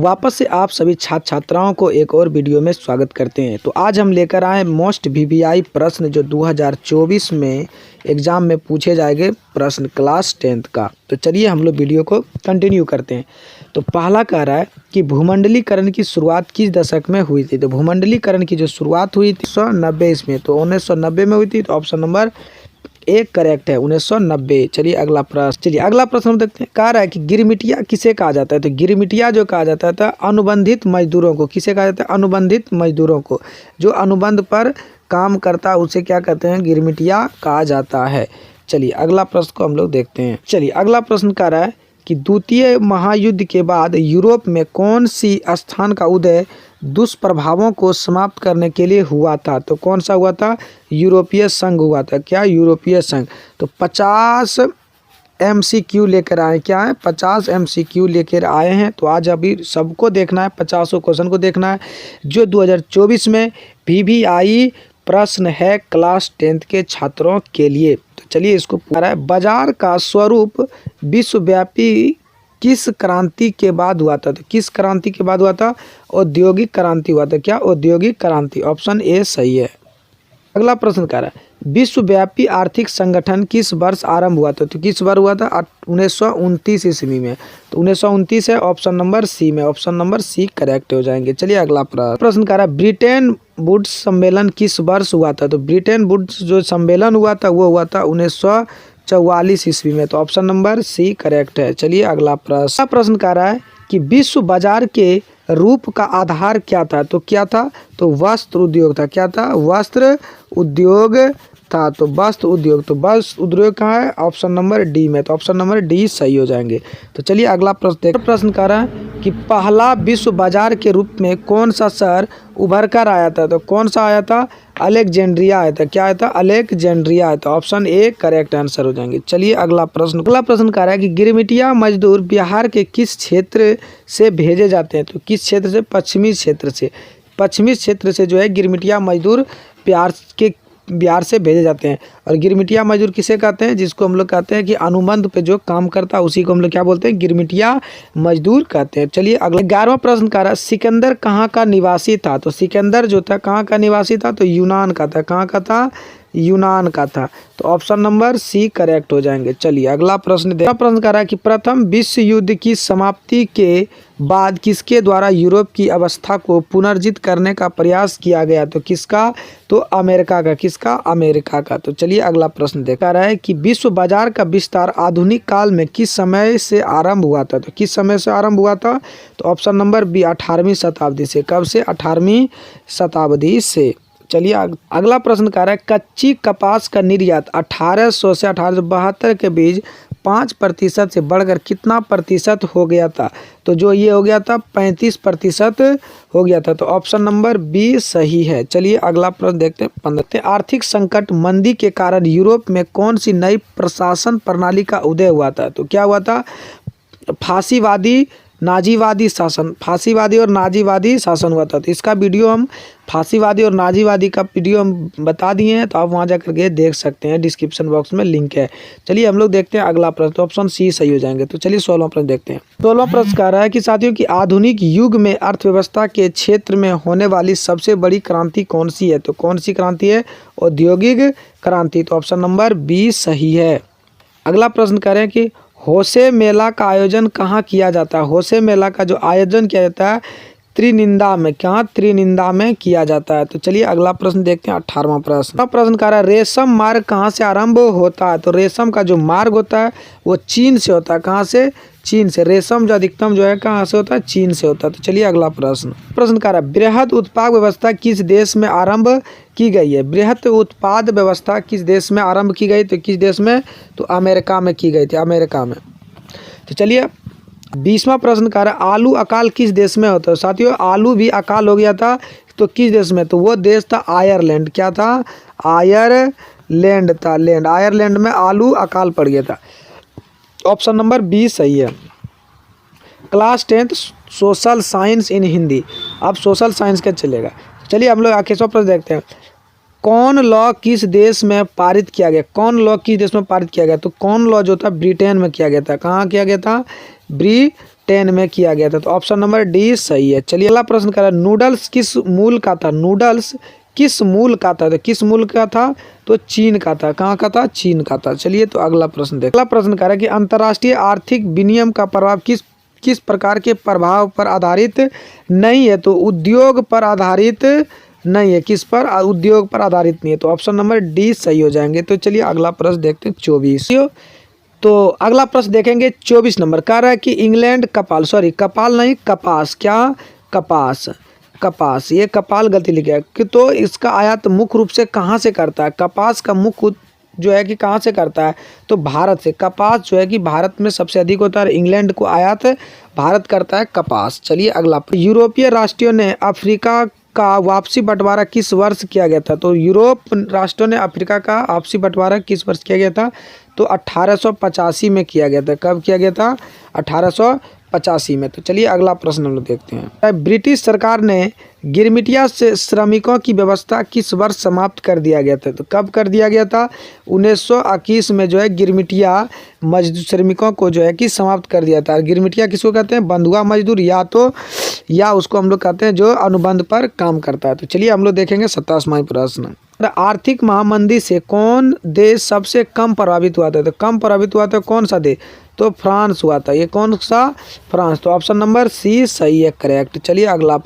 वापस से आप सभी छात्र छात्राओं को एक और वीडियो में स्वागत करते हैं। तो आज हम लेकर आए मोस्ट वीवीआई प्रश्न जो 2024 में एग्ज़ाम में पूछे जाएंगे प्रश्न क्लास 10th का। तो चलिए हम लोग वीडियो को कंटिन्यू करते हैं। तो पहला कह रहा है कि भूमंडलीकरण की शुरुआत किस दशक में हुई थी। तो भूमंडलीकरण की जो शुरुआत हुई थी 1990 इसमें, तो 1990 में हुई थी। तो ऑप्शन नंबर एक करेक्ट है 1990। चलिए अगला प्रश्न हम देखते हैं। कह रहा है कि गिरमिटिया किसे कहा जाता है। तो गिरमिटिया जो कहा जाता है अनुबंधित मजदूरों को। किसे कहा जाता है? अनुबंधित मजदूरों को। जो अनुबंध पर काम करता है उसे क्या कहते हैं? गिरमिटिया कहा जाता है। चलिए अगला प्रश्न को हम लोग देखते हैं। चलिए अगला प्रश्न कह रहा है कि द्वितीय महायुद्ध के बाद यूरोप में कौन सी स्थान का उदय दुष्प्रभावों को समाप्त करने के लिए हुआ था। तो कौन सा हुआ था? यूरोपीय संघ हुआ था। क्या? यूरोपीय संघ। तो 50 MCQ लेकर आए। क्या है? 50 MCQ लेकर आए हैं। तो आज अभी सबको देखना है, 50 क्वेश्चन को देखना है जो 2024 में VVI प्रश्न है क्लास 10th के छात्रों के लिए। तो चलिए इसको पूरा है। बाजार का स्वरूप विश्वव्यापी किस क्रांति के बाद हुआ था। तो किस क्रांति के बाद हुआ था? औद्योगिक क्रांति हुआ था। क्या? औद्योगिक क्रांति। ऑप्शन ए सही है। अगला प्रश्न कह रहा है विश्वव्यापी आर्थिक संगठन किस वर्ष आरंभ हुआ था। तो किस वर्ष हुआ था? 1929 ईस्वी में। तो 1929 है ऑप्शन नंबर सी में। ऑप्शन नंबर सी करेक्ट हो जाएंगे। चलिए अगला प्रश्न कह रहा है ब्रिटेन वुड्स सम्मेलन किस वर्ष हुआ था। तो ब्रिटेन वुड्स जो सम्मेलन हुआ था वो हुआ था 1944 ईस्वी में। तो ऑप्शन नंबर सी करेक्ट है। चलिए अगला प्रश्न कह रहा है कि विश्व बाजार के रूप का आधार क्या था। तो क्या था? तो वस्त्र उद्योग था। क्या था? वस्त्र उद्योग था। तो वस्त्र उद्योग। तो वस्त्र उद्योग कहाँ है? ऑप्शन नंबर डी में। तो ऑप्शन नंबर डी सही हो जाएंगे। तो चलिए अगला प्रश्न कह रहा है कि पहला विश्व बाजार के रूप में कौन सा शहर उभर कर आया था। तो कौन सा आया था? अलेक्जेंड्रिया आया था। क्या आया था? अलेक्जेंड्रिया आया था। ऑप्शन ए करेक्ट आंसर हो जाएंगे। चलिए अगला प्रश्न कह रहा है कि गिरमिटिया मजदूर बिहार के किस क्षेत्र से भेजे जाते हैं। तो किस क्षेत्र से? पश्चिमी क्षेत्र से। पश्चिमी क्षेत्र से जो है गिरमिटिया मजदूर बिहार से भेजे जाते हैं। और गिरमिटिया मजदूर किसे कहते हैं? जिसको हम लोग कहते हैं कि अनुबंध पे जो काम करता है उसी को हम लोग क्या बोलते हैं? गिरमिटिया मजदूर कहते हैं। चलिए अगला 11वां प्रश्न कह रहा है सिकंदर कहाँ का निवासी था। तो सिकंदर जो था कहाँ का निवासी था? तो यूनान का था। कहाँ का था? यूनान का था। तो ऑप्शन नंबर सी करेक्ट हो जाएंगे। चलिए अगला प्रश्न कह रहा है कि प्रथम विश्व युद्ध की समाप्ति के बाद किसके द्वारा यूरोप की अवस्था को पुनर्जीवित करने का प्रयास किया गया। तो किसका? तो अमेरिका का। किसका? अमेरिका का। तो चलिए अगला प्रश्न देखा रहा है कि विश्व बाजार का विस्तार आधुनिक काल में किस समय से आरंभ हुआ था। तो किस समय से आरंभ हुआ था? तो ऑप्शन नंबर बी 18वीं शताब्दी से। कब से? 18वीं शताब्दी से। चलिए अगला प्रश्न कह रहा है कच्ची कपास का निर्यात 1800 से 1872 के बीच 5% से बढ़कर कितना प्रतिशत हो गया था। तो जो ये हो गया था 35% हो गया था। तो ऑप्शन नंबर बी सही है। चलिए अगला प्रश्न देखते हैं 15। आर्थिक संकट मंदी के कारण यूरोप में कौन सी नई प्रशासन प्रणाली का उदय हुआ था। तो क्या हुआ था? फांसीवादी नाजीवादी शासन। फांसीवादी और नाजीवादी शासन हुआ था। तो इसका वीडियो हम फांसीवादी और नाजीवादी का वीडियो हम बता दिए हैं, तो आप वहां जाकर के देख सकते हैं, डिस्क्रिप्शन बॉक्स में लिंक है। चलिए हम लोग देखते हैं अगला प्रश्न। तो ऑप्शन सी सही हो जाएंगे। तो चलिए 16वां प्रश्न देखते हैं। 16वां प्रश्न कह रहा है कि साथियों की आधुनिक युग में अर्थव्यवस्था के क्षेत्र में होने वाली सबसे बड़ी क्रांति कौन सी है। तो कौन सी क्रांति है? औद्योगिक क्रांति। तो ऑप्शन नंबर बी सही है। अगला प्रश्न कह रहे हैं कि होशे मेला का आयोजन कहाँ किया जाता है। होशे मेला का जो आयोजन किया जाता है त्रिनिंदा में। कहाँ? त्रिनिंदा में किया जाता है। तो चलिए अगला प्रश्न देखते हैं 18वां प्रश्न कह रहा है रेशम मार्ग कहाँ से आरंभ होता है। तो रेशम का जो मार्ग होता है वो चीन से होता है। कहाँ से? चीन से। रेशम जो अधिकतम जो है कहाँ से होता है? चीन से होता है। तो चलिए अगला प्रश्न कह रहा है बृहद उत्पाद व्यवस्था किस देश में आरंभ की गई है। बृहद उत्पाद व्यवस्था किस देश में आरंभ की गई? तो किस देश में? तो अमेरिका में की गई थी। अमेरिका में। तो चलिए 20वां प्रश्न कह रहा है आलू अकाल किस देश में होता है। साथियों आलू भी अकाल हो गया था। तो किस देश में? तो वो देश था आयरलैंड। क्या था? आयरलैंड था। आयरलैंड में आलू अकाल पड़ गया था। ऑप्शन नंबर बी सही है। क्लास 10th सोशल साइंस इन हिंदी। अब सोशल साइंस का चलेगा। चलिए हम लोग आखिर प्रश्न देखते हैं। कौन लॉ किस देश में पारित किया गया। कौन लॉ किस देश में पारित किया गया। तो कौन लॉ जो था ब्रिटेन में किया गया था। कहाँ किया गया था? 10 में किया गया था। तो ऑप्शन नंबर डी सही है। चलिए अगला प्रश्न करें, नूडल्स किस मूल का था? नूडल्स किस मूल का था? तो किस मूल का था? तो चीन का था। कहाँ का था? चीन का था। चलिए तो अगला प्रश्न देखें। अगला प्रश्न करें कि अंतर्राष्ट्रीय आर्थिक विनिमय का प्रभाव किस प्रकार के प्रभाव पर आधारित नहीं है? तो उद्योग पर आधारित नहीं है। किस पर? उद्योग पर आधारित नहीं है। तो ऑप्शन नंबर डी सही हो जाएंगे। तो चलिए अगला प्रश्न देखते हैं 24। तो अगला प्रश्न देखेंगे 24 नंबर, कह रहा है कि इंग्लैंड कपाल नहीं कपास, क्या कपास, ये कपाल गलती लिखा है कि तो इसका आयात मुख्य रूप से कहाँ से करता है? कपास का मुख्य जो है कि कहाँ से करता है? तो भारत से। कपास जो है कि भारत में सबसे अधिक होता है, इंग्लैंड को आयात भारत करता है कपास। चलिए अगला, यूरोपीय राष्ट्रों ने अफ्रीका का वापसी बंटवारा किस वर्ष किया गया था? तो यूरोप राष्ट्रों ने अफ्रीका का आपसी बंटवारा किस वर्ष किया गया था? तो 1885 में किया गया था। कब किया गया था? 1885 में। तो चलिए अगला प्रश्न हम लोग देखते हैं। ब्रिटिश सरकार ने गिरमिटिया से श्रमिकों की व्यवस्था किस वर्ष समाप्त कर दिया गया था? तो कब कर दिया गया था? 1921 में जो है गिरमिटिया मजदूर श्रमिकों को जो है कि समाप्त कर दिया था। गिरमिटिया किसको कहते हैं? बंधुआ मजदूर, या उसको हम लोग कहते हैं जो अनुबंध पर काम करता है। तो चलिए हम लोग देखेंगे 27वां प्रश्न। आर्थिक महामंदी से कौन देश सबसे कम प्रभावित हुआ था? तो कम प्रभावित हुआ था कौन सा देश? तो फ्रांस हुआ था। ये कौन सा? फ्रांस। तो ऑप्शन नंबर सी सही है, करेक्ट। चलिए अगला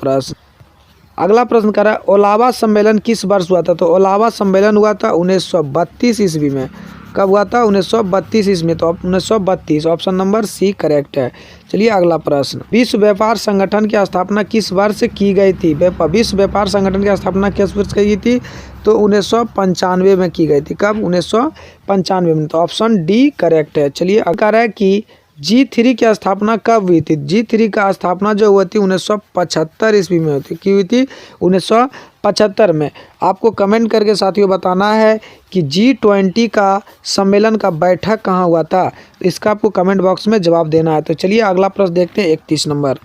प्रश्न कर रहा है, ओलावा सम्मेलन किस वर्ष हुआ था? तो ओलावा सम्मेलन हुआ था 1932 ईस्वी में। कब हुआ था? 1932 ईस्वी में। तो 1932 ऑप्शन नंबर सी करेक्ट है। चलिए अगला प्रश्न, विश्व व्यापार संगठन की स्थापना किस वर्ष की गई थी? विश्व व्यापार संगठन की स्थापना किस वर्ष की गई थी? तो 1995 में की गई थी। कब? 1995 में। तो ऑप्शन डी करेक्ट है। चलिए अगर है कि G3 की स्थापना कब हुई थी? G3 का स्थापना जो हुई थी 1975 ईस्वी में होती। की हुई थी? 1975 में। आपको कमेंट करके साथियों बताना है कि G20 का सम्मेलन का बैठक कहाँ हुआ था? इसका आपको कमेंट बॉक्स में जवाब देना है। तो चलिए अगला प्रश्न देखते हैं 31 नंबर।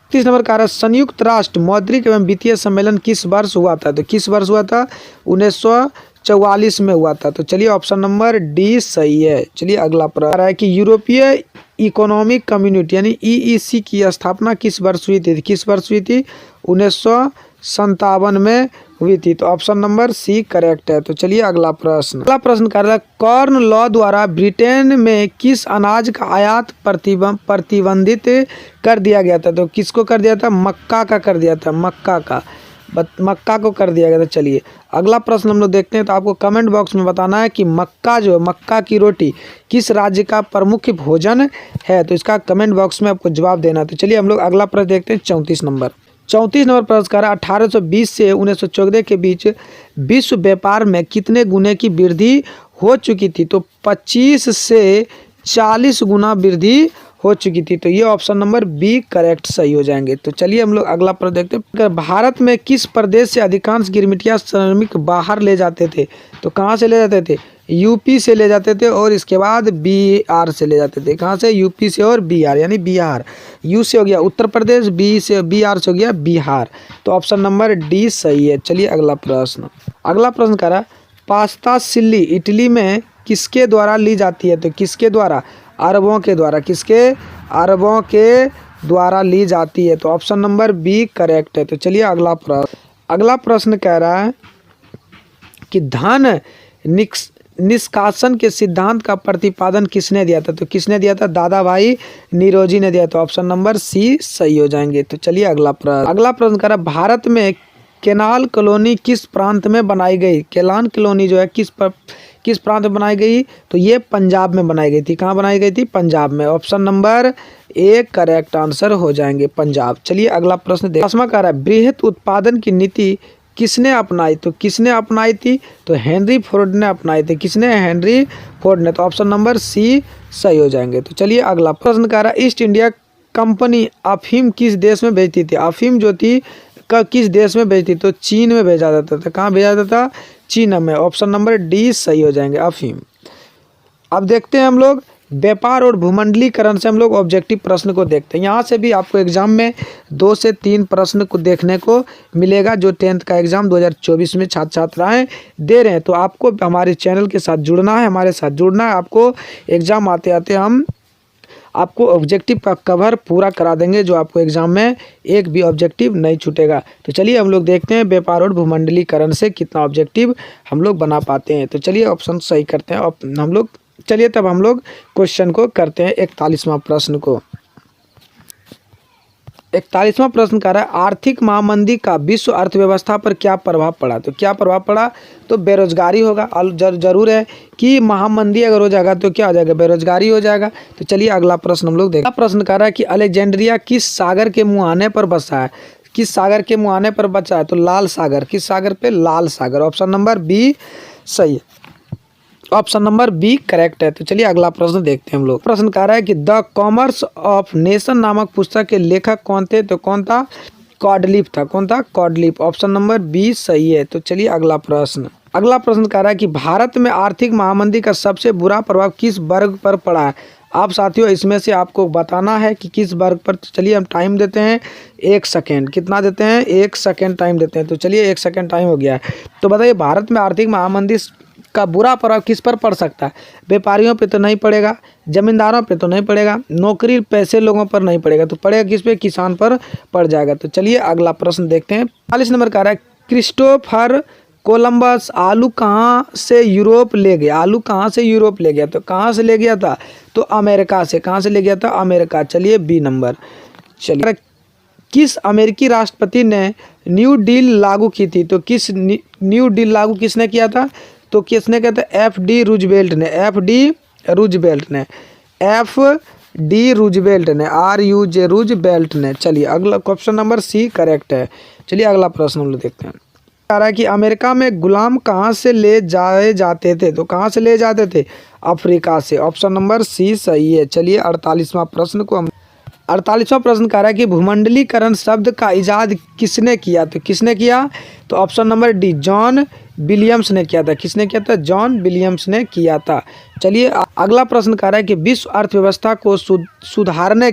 31 नंबर का संयुक्त राष्ट्र मौद्रिक एवं वित्तीय सम्मेलन किस वर्ष हुआ था? तो किस वर्ष हुआ था? 1944 में हुआ था। तो चलिए ऑप्शन नंबर डी सही है। चलिए अगला प्रश्न है कि यूरोपीय इकोनॉमिक कम्युनिटी यानी EEC की स्थापना किस वर्ष हुई थी? किस वर्ष हुई थी? 1957 में हुई थी। तो ऑप्शन नंबर सी करेक्ट है। तो चलिए अगला प्रश्न कर रहा है, कॉर्न लॉ द्वारा ब्रिटेन में किस अनाज का आयात प्रतिबंधित कर दिया गया था? तो किसको कर दिया था? मक्का का कर दिया था। मक्का को कर दिया गया था। चलिए अगला प्रश्न हम लोग देखते हैं। तो आपको कमेंट बॉक्स में बताना है कि मक्का की रोटी किस राज्य का प्रमुख भोजन है? तो इसका कमेंट बॉक्स में आपको जवाब देना है। तो चलिए हम लोग अगला प्रश्न देखते हैं 34 नंबर। 34 नंबर प्रश्न कर 1820 से 1914 के बीच विश्व व्यापार में कितने गुने की वृद्धि हो चुकी थी? तो 25 से 40 गुना वृद्धि हो चुकी थी। तो ये ऑप्शन नंबर बी करेक्ट सही हो जाएंगे। तो चलिए हम लोग अगला प्रश्न देखते हैं। भारत में किस प्रदेश से अधिकांश गिरमिटिया श्रमिक बाहर ले जाते थे? तो कहाँ से ले जाते थे? यूपी से ले जाते थे और इसके बाद बिहार से ले जाते थे। कहाँ से? यूपी से और बिहार, यानी बिहार। यू से हो गया उत्तर प्रदेश, बिहार से हो गया बिहार। तो ऑप्शन नंबर डी सही है। चलिए अगला प्रश्न करा, पास्ता सिल्ली इटली में किसके द्वारा ली जाती है? तो किसके द्वारा? अरबों के द्वारा। किसके? अरबों के द्वारा ली जाती है। तो ऑप्शन नंबर बी करेक्ट है। तो चलिए अगला प्रश्न कह रहा है कि धन निष्कासन के सिद्धांत का प्रतिपादन किसने दिया था? तो किसने दिया था? दादा भाई निरोजी ने दिया। तो ऑप्शन नंबर सी सही हो जाएंगे। तो चलिए अगला प्रश्न कह रहा है, भारत में केनाल कॉलोनी किस प्रांत में बनाई गई? केलान कॉलोनी जो है किस प्रांत में बनाई गई? तो ये पंजाब में बनाई गई थी। कहाँ बनाई गई थी? पंजाब में। Option number A correct answer हो जाएंगे, पंजाब। चलिए अगला प्रश्न देखिए। 10वां कह रहा है, बृहत उत्पादन की नीति किसने अपनाई? तो किसने अपनाई थी? तो हेनरी फोर्ड ने अपनाई थी। किसने? हेनरी फोर्ड ने। तो ऑप्शन नंबर सी सही हो जाएंगे। तो चलिए अगला प्रश्न कह रहा है, ईस्ट इंडिया कंपनी अफीम किस देश में भेजती थी? अफीम जो थी किस देश में भेजती? तो चीन में भेजा जाता था। कहाँ भेजा जाता था? चीन में। ऑप्शन नंबर डी सही हो जाएंगे, अफीम। अब देखते हैं हम लोग व्यापार और भूमंडलीकरण से हम लोग ऑब्जेक्टिव प्रश्न को देखते हैं। यहाँ से भी आपको एग्जाम में 2 से 3 प्रश्न को देखने को मिलेगा, जो 10th का एग्जाम 2024 में छात्र छात्राएँ दे रहे हैं। तो आपको हमारे चैनल के साथ जुड़ना है, हमारे साथ जुड़ना है। आपको एग्जाम आते आते हम आपको ऑब्जेक्टिव का कवर पूरा करा देंगे, जो आपको एग्जाम में एक भी ऑब्जेक्टिव नहीं छूटेगा। तो चलिए हम लोग देखते हैं व्यापार और भूमंडलीकरण से कितना ऑब्जेक्टिव हम लोग बना पाते हैं। तो चलिए ऑप्शन सही करते हैं हम लोग। चलिए तब हम लोग क्वेश्चन को करते हैं 41वां प्रश्न को। 41वां प्रश्न कह रहा है आर्थिक महामंदी का विश्व अर्थव्यवस्था पर क्या प्रभाव पड़ा। तो क्या प्रभाव पड़ा, तो बेरोजगारी होगा। जरूर है कि महामंदी अगर हो जाएगा तो क्या हो जाएगा, बेरोजगारी हो जाएगा। तो चलिए अगला प्रश्न हम लोग देखते हैं। प्रश्न कह रहा है कि अलेक्जेंड्रिया किस सागर के मुहाने पर बसा है। किस सागर के मुहाने पर बचा है, तो लाल सागर। किस सागर पे, लाल सागर। ऑप्शन नंबर बी सही है, ऑप्शन नंबर बी करेक्ट है। तो चलिए अगला प्रश्न देखते हैं हम लोग। प्रश्न कह रहा है कि द कॉमर्स ऑफ नेशन नामक पुस्तक के लेखक कौन थे। तो कौन था, कॉडलिप था। कौन था, कॉडलिप। ऑप्शन नंबर बी सही है। तो चलिए अगला प्रश्न। अगला प्रश्न कह रहा है कि भारत में आर्थिक महामंदी का सबसे बुरा प्रभाव किस वर्ग पर पड़ा है। आप साथियों इसमें से आपको बताना है कि किस वर्ग पर। तो चलिए हम टाइम देते हैं 1 सेकेंड। कितना देते हैं, 1 सेकेंड टाइम देते हैं। तो चलिए 1 सेकेंड टाइम हो गया है। तो बताइए भारत में आर्थिक महामंदी का बुरा प्रभाव किस पर पड़ सकता है। व्यापारियों पे तो नहीं पड़ेगा, जमींदारों पे तो नहीं पड़ेगा, नौकरी पैसे लोगों पर नहीं पड़ेगा, तो पड़ेगा किस पे, किसान पर पड़ जाएगा। तो चलिए अगला प्रश्न देखते हैं। 40 नंबर का रहा है क्रिस्टोफर कोलंबस आलू कहाँ से यूरोप ले गया। आलू कहाँ से यूरोप ले गया, तो कहाँ से ले गया था, तो अमेरिका से। कहाँ से ले गया था, अमेरिका। चलिए बी नंबर। चलिए किस अमेरिकी राष्ट्रपति ने न्यू डील लागू की थी। तो किस न्यू डील लागू किसने किया था, तो किसने किया था, एफ.डी. रूजवेल्ट ने। एफ.डी. रूजवेल्ट ने, एफ.डी. रूजवेल्ट ने, R.U.J. रूजवेल्ट ने। चलिए अगला ऑप्शन नंबर सी करेक्ट है। चलिए अगला प्रश्न हम लोग देखते हैं। कह रहा है कि अमेरिका में गुलाम कहाँ से ले जाए जाते थे। तो कहाँ से ले जाते थे, अफ्रीका से। ऑप्शन नंबर सी सही है। चलिए 48वां प्रश्न को हम 48वां प्रश्न कह रहा है कि भूमंडलीकरण शब्द का इजाद किसने किया। तो किसने किया, तो option number D John Williams ने किया था। किसने किया था, जॉन विलियम्स ने किया था। चलिए अगला प्रश्न कह रहा है कि विश्व अर्थव्यवस्था को सुधारने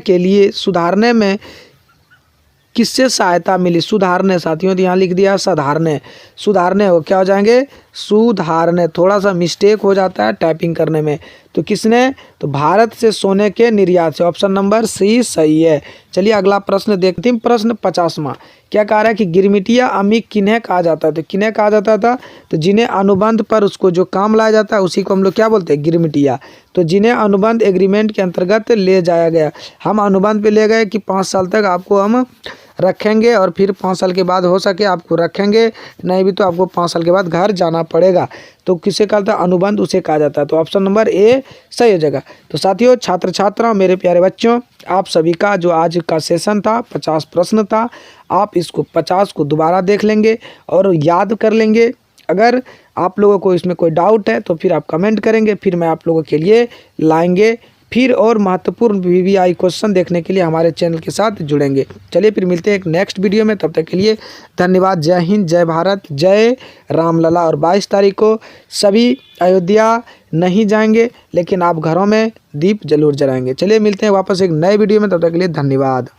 में किससे सहायता मिली। सुधारने, साथियों तो यहाँ लिख दिया सुधारने हो, क्या हो जाएंगे, सुधारने। थोड़ा सा मिस्टेक हो जाता है टाइपिंग करने में। तो किसने, तो भारत से सोने के निर्यात से। ऑप्शन नंबर सी सही है। चलिए अगला प्रश्न देखते हैं। प्रश्न 50वां क्या कह रहा है कि गिरमिटिया अमीक किन्हें कहा जाता है। तो किन्हें कहा जाता था, तो जिन्हें अनुबंध पर उसको जो काम लाया जाता है उसी को हम लोग क्या बोलते हैं, गिरमिटिया। तो जिन्हें अनुबंध एग्रीमेंट के अंतर्गत ले जाया गया। हम अनुबंध पे ले गए कि 5 साल तक आपको हम रखेंगे और फिर 5 साल के बाद हो सके आपको रखेंगे, नहीं भी तो आपको 5 साल के बाद घर जाना पड़ेगा। तो किसे कहा था, अनुबंध उसे कहा जाता है। तो ऑप्शन नंबर ए सही हो जाएगा। तो साथियों, छात्र छात्राओं, मेरे प्यारे बच्चों, आप सभी का जो आज का सेशन था 50 प्रश्न था, आप इसको 50 को दोबारा देख लेंगे और याद कर लेंगे। अगर आप लोगों को इसमें कोई डाउट है तो फिर आप कमेंट करेंगे, फिर मैं आप लोगों के लिए लाएंगे फिर और महत्वपूर्ण VVI क्वेश्चन देखने के लिए हमारे चैनल के साथ जुड़ेंगे। चलिए फिर मिलते हैं एक नेक्स्ट वीडियो में, तब तक के लिए धन्यवाद। जय हिंद, जय भारत, जय रामलला। और 22 तारीख को सभी अयोध्या नहीं जाएंगे, लेकिन आप घरों में दीप जरूर जलाएंगे। चलिए मिलते हैं वापस एक नए वीडियो में, तब तक के लिए धन्यवाद।